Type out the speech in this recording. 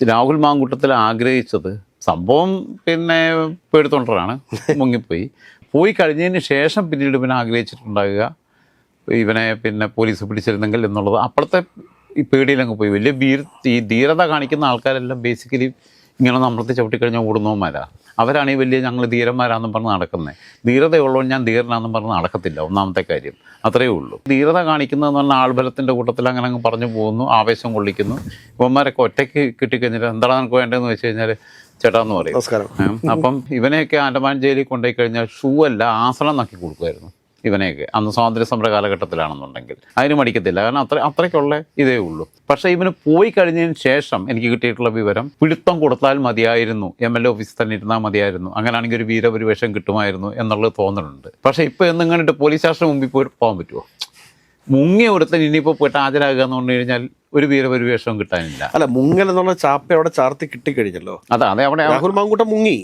രാഹുൽ മാങ്കൂട്ടത്തിൽ ആഗ്രഹിച്ചത് സംഭവം പിന്നെ പേടിത്തൊണ്ടറാണ്, മുങ്ങിപ്പോയി. പോയി കഴിഞ്ഞതിന് ശേഷം പിന്നീട് ഇവനെ ആഗ്രഹിച്ചിട്ടുണ്ടാകുക ഇവനെ പിന്നെ പോലീസ് പിടിച്ചിരുന്നെങ്കിൽ എന്നുള്ളത്. അപ്പോഴത്തെ ഈ പേടിയിലങ്ങ് പോയി. വലിയ ഈ ധീരത കാണിക്കുന്ന ആൾക്കാരെല്ലാം ബേസിക്കലി ഇങ്ങനെ നമ്മളത്തെ ചവിട്ടിക്കഴിഞ്ഞാൽ ഓടുന്നവന്മാരാണ്. അവരാണ് ഈ വലിയ ഞങ്ങൾ ധീരന്മാരാണെന്നും പറഞ്ഞ് നടക്കുന്നത്. ധീരതയുള്ളവൻ ഞാൻ ധീരനാണെന്നും പറഞ്ഞ് നടക്കത്തില്ല. ഒന്നാമത്തെ കാര്യം അത്രയേ ഉള്ളൂ. ധീരത കാണിക്കുന്നതെന്ന് പറഞ്ഞാൽ ആൾബലത്തിൻ്റെ കൂട്ടത്തിൽ അങ്ങനെ അങ്ങ് പറഞ്ഞു പോകുന്നു, ആവേശം കൊള്ളിക്കുന്നു. ഇവന്മാരൊക്കെ ഒറ്റയ്ക്ക് കിട്ടിക്കഴിഞ്ഞിട്ട് എന്താണ് നമുക്ക് വേണ്ടതെന്ന് വെച്ച് കഴിഞ്ഞാൽ ചേട്ടാന്ന് പറയും. അപ്പം ഇവനെയൊക്കെ ആൻഡമാൻ ജയിലിൽ കൊണ്ടുപോയി കഴിഞ്ഞാൽ ഷൂ അല്ല ആസനം നക്കി കൊടുക്കുമായിരുന്നു ഇവനെയൊക്കെ. അന്ന് സ്വാതന്ത്ര്യ സമര കാലഘട്ടത്തിലാണെന്നുണ്ടെങ്കിൽ അതിന് മടിക്കത്തില്ല. കാരണം അത്രയ്ക്കുള്ള ഇതേ ഉള്ളൂ. പക്ഷേ ഇവന് പോയി കഴിഞ്ഞതിന് ശേഷം എനിക്ക് കിട്ടിയിട്ടുള്ള വിവരം, പിടുത്തം കൊടുത്താൽ മതിയായിരുന്നു, MLA ഓഫീസിൽ തന്നെ ഇരുന്നാൽ മതിയായിരുന്നു, അങ്ങനെയാണെങ്കിൽ ഒരു വീരപരിവേഷം കിട്ടുമായിരുന്നു എന്നുള്ളത് തോന്നലുണ്ട്. പക്ഷേ ഇപ്പോൾ എന്നിങ്ങനെ പോലീസ് സ്റ്റേഷന് മുമ്പിൽ പോകാൻ പറ്റുമോ? മുങ്ങിയ ഒരുത്തൻ ഇനിയിപ്പോൾ പോയിട്ട് ഹാജരാകുക എന്ന് പറഞ്ഞു കഴിഞ്ഞാൽ ഒരു വീരപരിവേഷവും കിട്ടാനില്ല. അല്ല, മുങ്ങൽ എന്നുള്ള ചാപ്പ അവിടെ ചാർത്തി കിട്ടിക്കഴിഞ്ഞല്ലോ. അതെ അവിടെ രാഹുൽ മാങ്കൂട്ടം മുങ്ങി.